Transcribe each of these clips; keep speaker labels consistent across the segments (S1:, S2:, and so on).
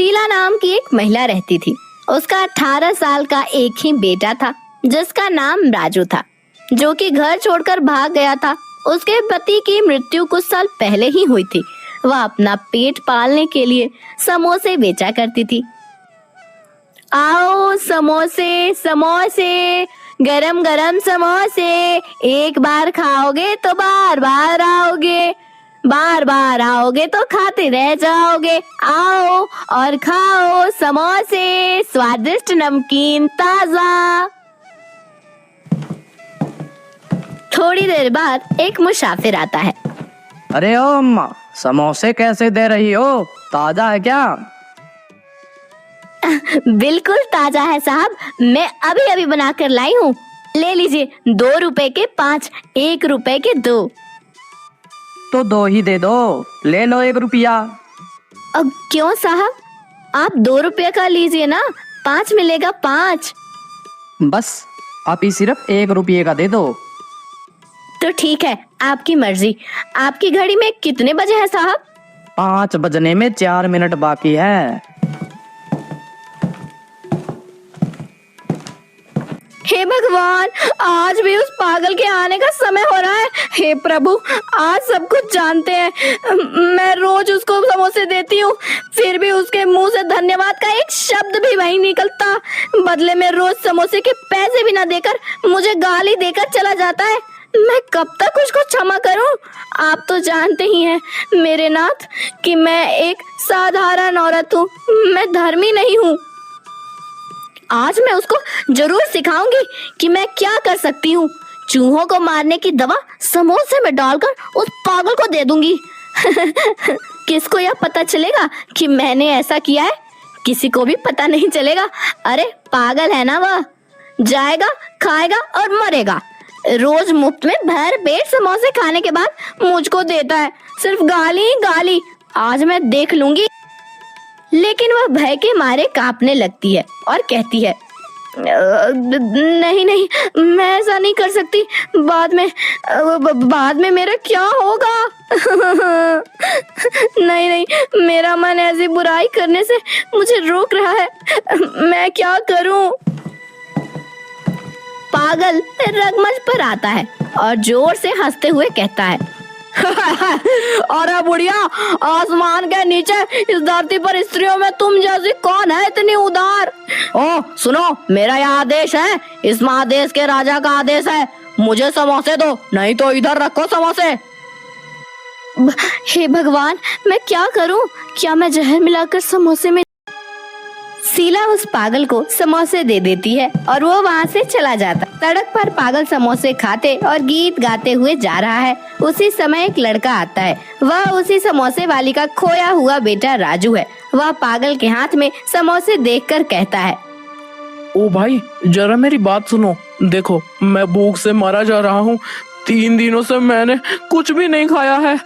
S1: शीला नाम की एक महिला रहती थी। उसका 18 साल का एक ही बेटा था जिसका नाम राजू था, जो कि घर छोड़कर भाग गया था। उसके पति की मृत्यु कुछ साल पहले ही हुई थी। वह अपना पेट पालने के लिए समोसे बेचा करती थी। आओ समोसे समोसे, गरम गरम समोसे, एक बार खाओगे तो बार बार आओगे, बार बार आओगे तो खाते रह जाओगे। आओ और खाओ समोसे, स्वादिष्ट नमकीन ताजा। थोड़ी देर बाद एक मुसाफिर आता है।
S2: अरे ओ अम्मा, समोसे कैसे दे रही हो? ताजा है क्या?
S1: बिल्कुल ताजा है साहब, मैं अभी अभी बनाकर लाई हूँ। ले लीजिए, 2 रुपए के 5, 1 रुपए के 2।
S2: तो 2 ही दे दो, ले लो 1 रुपया।
S1: अब क्यों साहब, आप 2 रुपए का लीजिए ना, 5 मिलेगा 5।
S2: बस आप ही सिर्फ 1 रुपये का दे दो।
S1: तो ठीक है, आपकी मर्जी। आपकी घड़ी में कितने बजे हैं साहब?
S2: 5 बजने में 4 मिनट बाकी है।
S1: हे भगवान, आज भी उस पागल के आने का समय हो रहा है। हे प्रभु, आज सब कुछ जानते हैं। मैं रोज उसको समोसे देती हूँ, फिर भी उसके मुंह से धन्यवाद का एक शब्द भी नहीं निकलता। बदले में रोज समोसे के पैसे भी ना देकर मुझे गाली देकर चला जाता है। मैं कब तक उसको क्षमा करूं? आप तो जानते ही हैं मेरे नाथ कि मैं एक साधारण औरत हूँ, मैं धर्मी नहीं हूँ। आज मैं उसको जरूर सिखाऊंगी कि मैं क्या कर सकती हूँ। चूहों को मारने की दवा समोसे में डालकर उस पागल को दे दूंगी। किसको यह पता चलेगा कि मैंने ऐसा किया है? किसी को भी पता नहीं चलेगा। अरे पागल है ना वह, जाएगा खाएगा और मरेगा। रोज मुफ्त में भर पेट समोसे खाने के बाद मुझको देता है, सिर्फ गाली ही गाली। आज मैं देख लूंगी। लेकिन वह भय के मारे कांपने लगती है और कहती है, नहीं नहीं, मैं ऐसा नहीं कर सकती। बाद में मेरा क्या होगा? नहीं नहीं, मेरा मन ऐसी बुराई करने से मुझे रोक रहा है। मैं क्या करूं? पागल रंगमंच पर आता है और जोर से हंसते हुए कहता है, अरे बुढ़िया, आसमान के नीचे इस धरती पर स्त्रियों में तुम जैसी कौन है इतनी उदार? ओ सुनो, मेरा यह आदेश है, इस महादेश के राजा का आदेश है, मुझे समोसे दो, नहीं तो इधर रखो समोसे। हे भगवान, मैं क्या करूं? क्या मैं जहर मिलाकर समोसे में? शीला उस पागल को समोसे दे देती है और वो वहाँ से चला जाता। सड़क पर पागल समोसे खाते और गीत गाते हुए जा रहा है। उसी समय एक लड़का आता है। वह उसी समोसे वाली का खोया हुआ बेटा राजू है। वह पागल के हाथ में समोसे देखकर कहता है,
S3: ओ भाई, जरा मेरी बात सुनो। देखो, मैं भूख से मारा जा रहा हूँ। 3 दिनों से मैंने कुछ भी नहीं खाया है।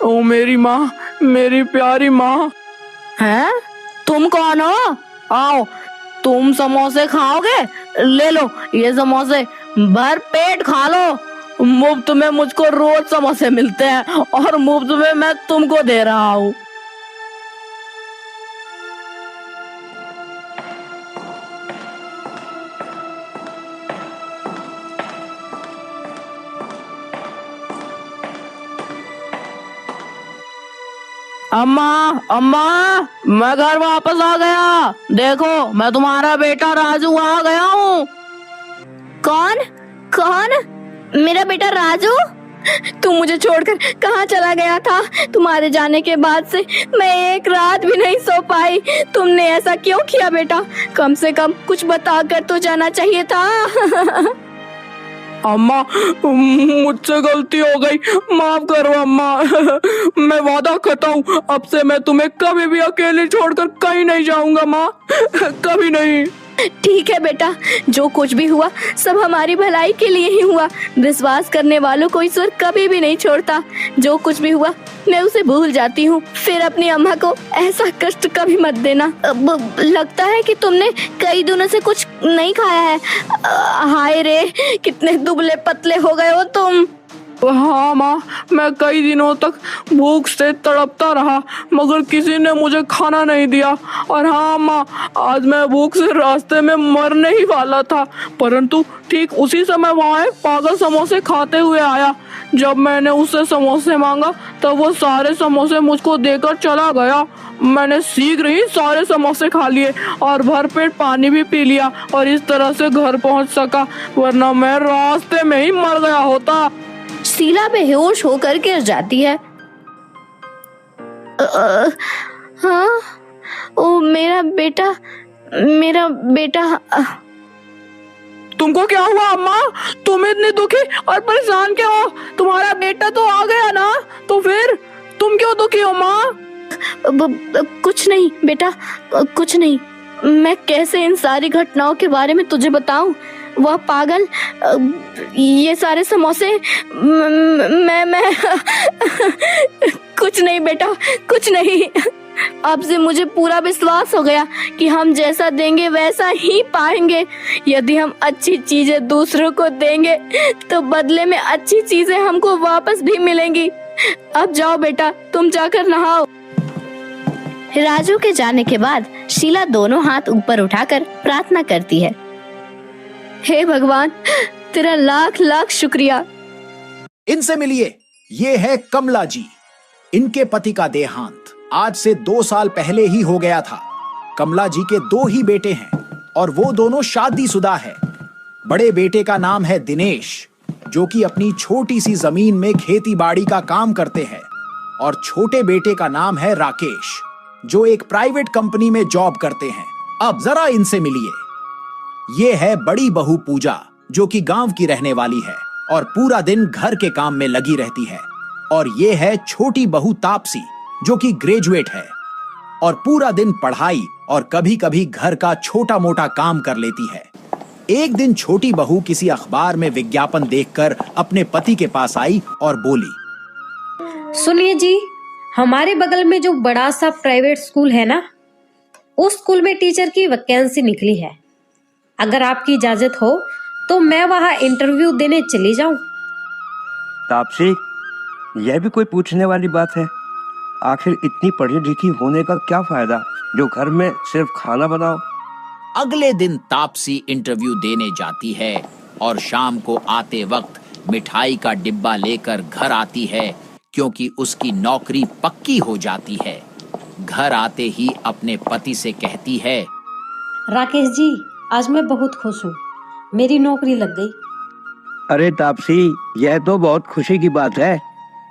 S3: ओ मेरी माँ, मेरी प्यारी माँ।
S1: हैं? तुम कौन हो? आओ, तुम समोसे खाओगे? ले लो ये समोसे, भर पेट खा लो। मुफ्त में मुझको रोज समोसे मिलते हैं और मुफ्त में मैं तुमको दे रहा हूँ। अम्मा अम्मा, मैं घर वापस आ गया। देखो, मैं तुम्हारा बेटा राजू आ गया हूँ। कौन कौन? मेरा बेटा राजू? तू मुझे छोड़कर कहाँ चला गया था? तुम्हारे जाने के बाद से मैं एक रात भी नहीं सो पाई। तुमने ऐसा क्यों किया बेटा? कम से कम कुछ बता कर तो जाना चाहिए था।
S3: अम्मा, मुझसे गलती हो गई, माफ करो अम्मा। मैं वादा करता हूँ, अब से मैं तुम्हें कभी भी अकेले छोड़कर कहीं नहीं जाऊंगा माँ, कभी नहीं।
S1: ठीक है बेटा, जो कुछ भी हुआ सब हमारी भलाई के लिए ही हुआ। विश्वास करने वालों को ईश्वर कभी भी नहीं छोड़ता। जो कुछ भी हुआ मैं उसे भूल जाती हूँ। फिर अपनी अम्मा को ऐसा कष्ट कभी मत देना। लगता है कि तुमने कई दिनों से कुछ नहीं खाया है। हाय रे, कितने दुबले पतले हो गए हो तुम।
S3: हाँ माँ, मैं कई दिनों तक भूख से तड़पता रहा मगर किसी ने मुझे खाना नहीं दिया। और हाँ माँ, आज मैं भूख से रास्ते में मरने ही वाला था, परंतु ठीक उसी समय वहाँ एक पागल समोसे खाते हुए आया। जब मैंने उससे समोसे मांगा तब वो सारे समोसे मुझको देकर चला गया। मैंने शीघ्र ही सारे समोसे खा लिए और भरपेट पानी भी पी लिया और इस तरह से घर पहुँच सका, वरना मैं रास्ते में ही मर गया होता।
S1: शीला बेहोश होकर गिर जाती है। हाँ, ओ मेरा बेटा, मेरा बेटा।
S3: तुमको क्या हुआ अम्मा? तुम इतनी दुखी और परेशान क्यों हो? तुम्हारा बेटा तो आ गया ना, तो फिर तुम क्यों दुखी हो माँ?
S1: कुछ नहीं बेटा, कुछ नहीं। मैं कैसे इन सारी घटनाओं के बारे में तुझे बताऊं? वह पागल, ये सारे समोसे, मैं कुछ नहीं बेटा, कुछ नहीं। अब से मुझे पूरा विश्वास हो गया कि हम जैसा देंगे वैसा ही पाएंगे। यदि हम अच्छी चीजें दूसरों को देंगे तो बदले में अच्छी चीजें हमको वापस भी मिलेंगी। अब जाओ बेटा, तुम जाकर नहाओ। राजू के जाने के बाद शीला दोनों हाथ ऊपर उठाकर प्रार्थना करती है। हे भगवान, तेरा लाख लाख शुक्रिया।
S4: इनसे मिलिए, ये है कमला जी। इनके पति का देहांत आज से 2 साल पहले ही हो गया था। कमला जी के 2 ही बेटे हैं और वो दोनों शादीशुदा है। बड़े बेटे का नाम है दिनेश, जो कि अपनी छोटी सी जमीन में खेती बाड़ी का काम करते हैं, और छोटे बेटे का नाम है राकेश, जो एक प्राइवेट कंपनी में जॉब करते हैं। अब जरा इनसे मिलिए। ये है बड़ी बहू पूजा, जो कि गांव की रहने वाली है और पूरा दिन घर के काम में लगी रहती है। और ये है छोटी बहू तापसी, जो कि ग्रेजुएट है और पूरा दिन पढ़ाई और कभी कभी घर का छोटा मोटा काम कर लेती है। एक दिन छोटी बहू किसी अखबार में विज्ञापन देखकर अपने पति के पास आई और बोली,
S5: सुनिए जी, हमारे बगल में जो बड़ा सा प्राइवेट स्कूल है ना, उस स्कूल में टीचर की वैकेंसी निकली है। अगर आपकी इजाजत हो तो मैं वहाँ इंटरव्यू देने चली जाऊं।
S6: तापसी, यह भी कोई पूछने वाली बात है? आखिर इतनी पढ़ी लिखी होने का क्या फायदा जो घर में सिर्फ खाना बनाओ।
S4: अगले दिन तापसी इंटरव्यू देने जाती है और शाम को आते वक्त मिठाई का डिब्बा लेकर घर आती है, क्योंकि उसकी नौकरी पक्की हो जाती है। घर आते ही अपने पति से कहती है,
S5: राकेश जी, आज मैं बहुत खुश हूँ, मेरी नौकरी लग गई।
S6: अरे तापसी, यह तो बहुत खुशी की बात है।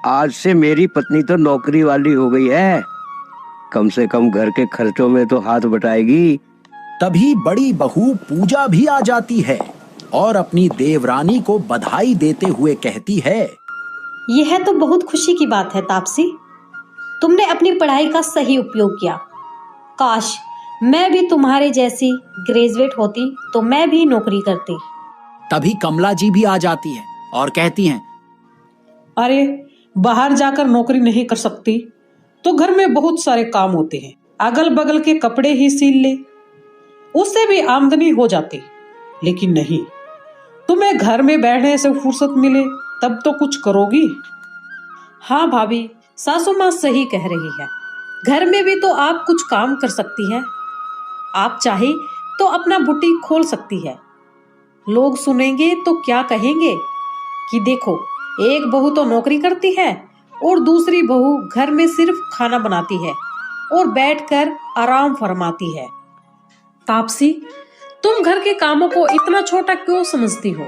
S6: आज से मेरी पत्नी तो नौकरी वाली हो गई है, कम से कम घर के खर्चों में तो हाथ बटाएगी।
S4: तभी बड़ी बहू पूजा भी आ जाती है और अपनी देवरानी को बधाई देते हुए कहती है,
S5: यह तो बहुत खुशी की बात है तापसी, तुमने अपनी पढ़ाई का सही उपयोग किया। काश मैं भी तुम्हारे जैसी ग्रेजुएट होती तो मैं भी नौकरी करती।
S4: तभी कमला जी भी आ जाती है और कहती हैं,
S7: अरे बाहर जाकर नौकरी नहीं कर सकती तो घर में बहुत सारे काम होते हैं, अगल बगल के कपड़े ही सील ले, उससे भी आमदनी हो जाती। लेकिन नहीं, तुम्हें घर में बैठने से फुर्सत मिले तब तो कुछ करोगी। हाँ भाभी, सासू माँ सही कह रही है, घर में भी तो आप कुछ काम कर सकती हैं। आप चाहे तो अपना बुटीक खोल सकती है। लोग सुनेंगे तो क्या कहेंगे कि देखो, एक बहू तो नौकरी करती है और दूसरी बहू घर में सिर्फ खाना बनाती है और बैठकर आराम फरमाती है। तापसी, तुम घर के कामों को इतना छोटा क्यों समझती हो?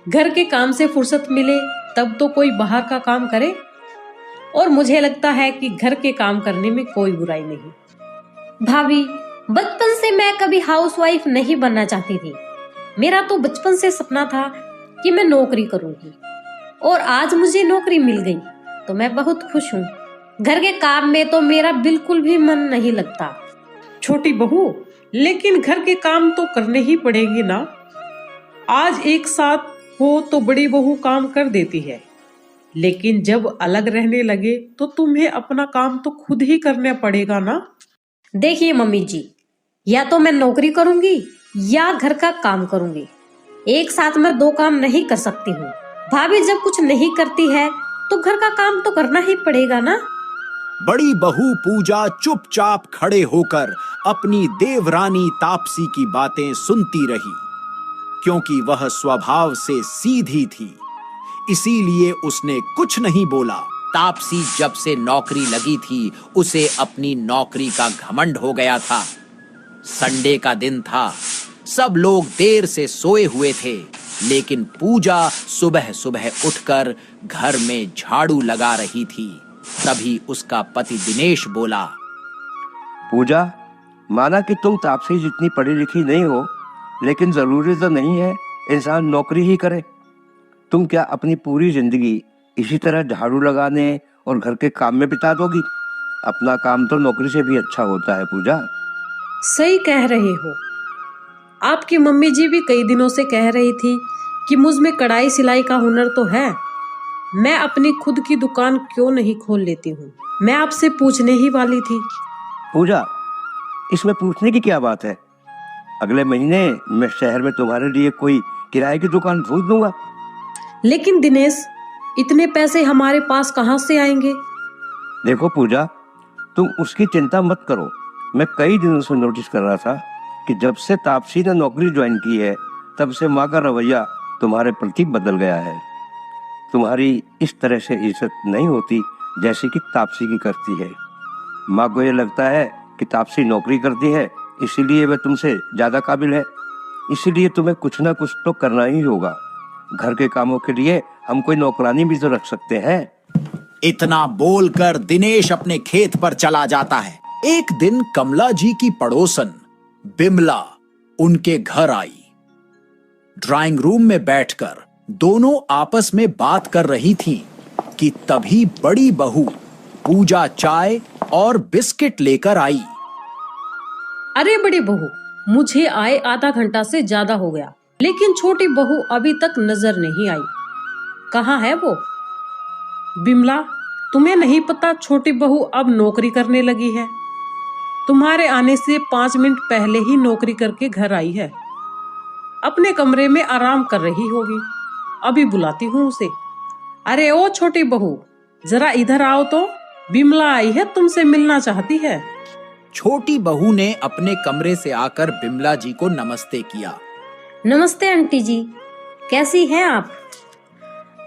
S7: घर के काम से फुर्सत मिले तब तो कोई बाहर का काम करे, और मुझे लगता है कि घर के काम करने में कोई बुराई नहीं।
S5: भाभी, बचपन से मैं कभी हाउसवाइफ नहीं बनना चाहती थी। मेरा तो बचपन से सपना था कि मैं नौकरी करूंगी, और आज मुझे नौकरी मिल गई तो मैं बहुत खुश हूँ। घर के काम में तो मेरा बिल्कुल भी मन नहीं लगता।
S7: छोटी बहू, लेकिन घर के काम तो करने ही पड़ेंगे ना। आज एक साथ हो तो बड़ी बहू काम कर देती है, लेकिन जब अलग रहने लगे तो तुम्हें अपना काम तो खुद ही करना पड़ेगा ना।
S5: देखिए मम्मी जी, या तो मैं नौकरी करूंगी या घर का काम करूंगी। एक साथ मैं 2 काम नहीं कर सकती हूँ। भाभी जब कुछ नहीं करती है तो घर का काम तो करना ही पड़ेगा ना।
S4: बड़ी बहू पूजा चुपचाप खड़े होकर अपनी देवरानी तापसी की बातें सुनती रही, क्योंकि वह स्वभाव से सीधी थी, इसीलिए उसने कुछ नहीं बोला। तापसी जब से नौकरी लगी थी उसे अपनी नौकरी का घमंड हो गया था। संडे का दिन था, सब लोग देर से सोए हुए थे, लेकिन पूजा सुबह सुबह उठकर घर में झाड़ू लगा रही थी। तभी उसका पति दिनेश बोला,
S6: पूजा, माना कि तुम तापसी जितनी पढ़ी लिखी नहीं हो, लेकिन जरूरी तो नहीं है इंसान नौकरी ही करे। तुम क्या अपनी पूरी जिंदगी इसी तरह झाड़ू लगाने और घर के काम में बिता दोगी? अपना काम तो नौकरी से भी अच्छा होता है पूजा।
S5: सही कह रहे हो। आपकी मम्मी जी भी कई दिनों से कह रही थी कि मुझ में कढ़ाई सिलाई का हुनर तो है, मैं अपनी खुद की दुकान क्यों नहीं खोल लेती हूँ। मैं आपसे पूछने ही वाली थी।
S6: पूजा, इसमें पूछने की क्या बात है? अगले महीने मैं शहर में तुम्हारे लिए कोई किराए की दुकान ढूंढ दूंगा।
S5: लेकिन दिनेश, इतने पैसे हमारे पास कहाँ से आएंगे?
S6: देखो पूजा, तुम उसकी चिंता मत करो। मैं कई दिनों से नोटिस कर रहा था कि जब से तापसी ने नौकरी ज्वाइन की है तब से माँ का रवैया तुम्हारे प्रति बदल गया है। तुम्हारी इस तरह से इज्जत नहीं होती जैसे कि तापसी की करती है। माँ को ये लगता है कि तापसी नौकरी करती है, इसीलिए वह तुमसे ज्यादा काबिल है। इसीलिए तुम्हें कुछ ना कुछ तो करना ही होगा। घर के कामों के लिए हम कोई नौकरानी भी तो रख सकते हैं।
S4: इतना बोलकर दिनेश अपने खेत पर चला जाता है। एक दिन कमला जी की पड़ोसन बिमला उनके घर आई। ड्राइंग रूम में बैठकर दोनों आपस में बात कर रही थीं कि तभी बड़ी बहू पूजा चाय और बिस्किट लेकर आई।
S5: अरे बड़ी बहू, मुझे आए आधा घंटा से ज्यादा हो गया, लेकिन छोटी बहू अभी तक नजर नहीं आई। कहाँ है वो? बिमला, तुम्हें नहीं पता छोटी बहू अब नौकरी करने लगी है। तुम्हारे आने से 5 मिनट पहले ही नौकरी करके घर आई है। अपने कमरे में आराम कर रही होगी। अभी बुलाती हूँ उसे। अरे ओ छोटी बहू, जरा इधर आओ तो, बिमला आई है, तुमसे मिलना चाहती है।
S4: छोटी बहू ने अपने कमरे से आकर बिमला जी को नमस्ते किया।
S5: नमस्ते आंटी जी, कैसी हैं आप?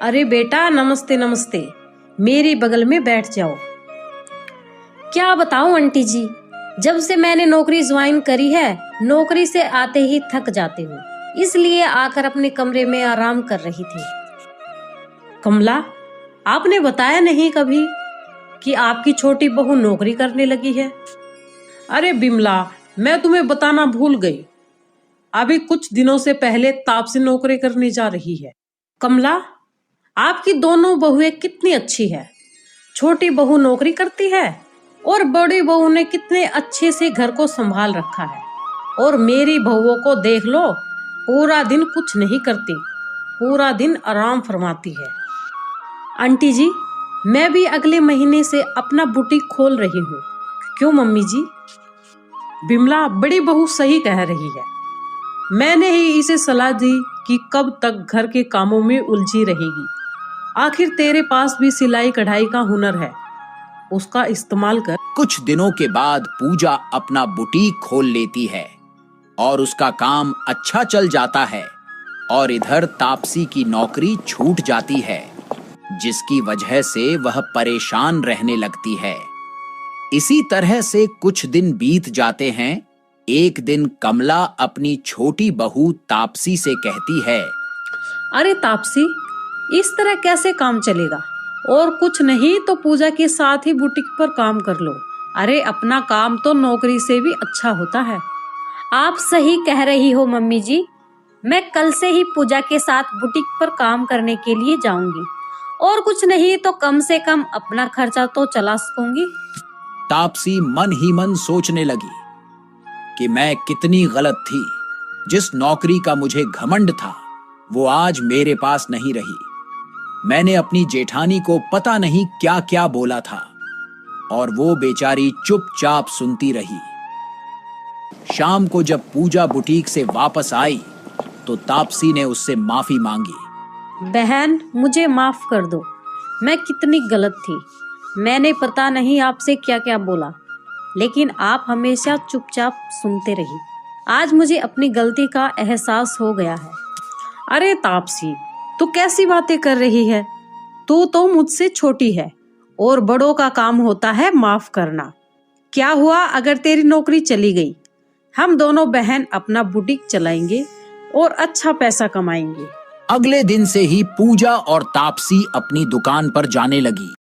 S5: अरे बेटा, नमस्ते नमस्ते, मेरे बगल में बैठ जाओ। क्या बताऊं आंटी जी, जब से मैंने नौकरी ज्वाइन करी है, नौकरी से आते ही थक जाती हूँ, इसलिए आकर अपने कमरे में आराम कर रही थी। कमला, आपने बताया नहीं कभी कि आपकी छोटी बहू नौकरी करने लगी है। अरे बिमला, मैं तुम्हें बताना भूल गई। अभी कुछ दिनों से पहले तापसी नौकरी करने जा रही है। कमला, आपकी दोनों बहुएं कितनी अच्छी है। छोटी बहू नौकरी करती है और बड़ी बहू ने कितने अच्छे से घर को संभाल रखा है। और मेरी बहुओं को देख लो, पूरा दिन कुछ नहीं करती, पूरा दिन आराम फरमाती है। आंटी जी, मैं भी अगले महीने से अपना बुटीक खोल रही हूँ। क्यों मम्मी जी? बिमला, बड़ी बहू सही कह रही है। मैंने ही इसे सलाह दी कि कब तक घर के कामों में उलझी रहेगी। आखिर तेरे पास भी सिलाई कढ़ाई का हुनर है, उसका इस्तेमाल कर।
S4: कुछ दिनों के बाद पूजा अपना बुटीक खोल लेती है और उसका काम अच्छा चल जाता है, और इधर तापसी की नौकरी छूट जाती है, जिसकी वजह से वह परेशान रहने लगती है। इसी तरह से कुछ दिन बीत जाते हैं। एक दिन कमला अपनी छोटी बहू तापसी से कहती है,
S5: अरे तापसी, इस तरह कैसे काम चलेगा? और कुछ नहीं तो पूजा के साथ ही बुटीक पर काम कर लो। अरे अपना काम तो नौकरी से भी अच्छा होता है।
S1: आप सही कह रही हो मम्मी जी, मैं कल से ही पूजा के साथ बुटीक पर काम करने के लिए जाऊंगी, और कुछ नहीं तो कम से कम अपना खर्चा तो चला सकूंगी।
S4: तापसी मन ही मन सोचने लगी कि मैं कितनी गलत थी। जिस नौकरी का मुझे घमंड था वो आज मेरे पास नहीं रही। मैंने अपनी जेठानी को पता नहीं क्या क्या बोला था और वो बेचारी चुपचाप सुनती रही। शाम को जब पूजा बुटीक से वापस आई तो तापसी ने उससे माफी मांगी
S5: बहन, मुझे माफ कर दो। मैं कितनी गलत थी। मैंने पता नहीं आपसे क्या क्या बोला, लेकिन आप हमेशा चुपचाप सुनते रही। आज मुझे अपनी गलती का एहसास हो गया है।
S7: अरे तापसी, तू कैसी बातें कर रही है? तू तो मुझसे छोटी है और बड़ों का काम होता है माफ करना। क्या हुआ अगर तेरी नौकरी चली गई? हम दोनों बहन अपना बुटीक चलाएंगे और अच्छा पैसा कमाएंगे।
S4: अगले दिन से ही पूजा और तापसी अपनी दुकान पर जाने लगी।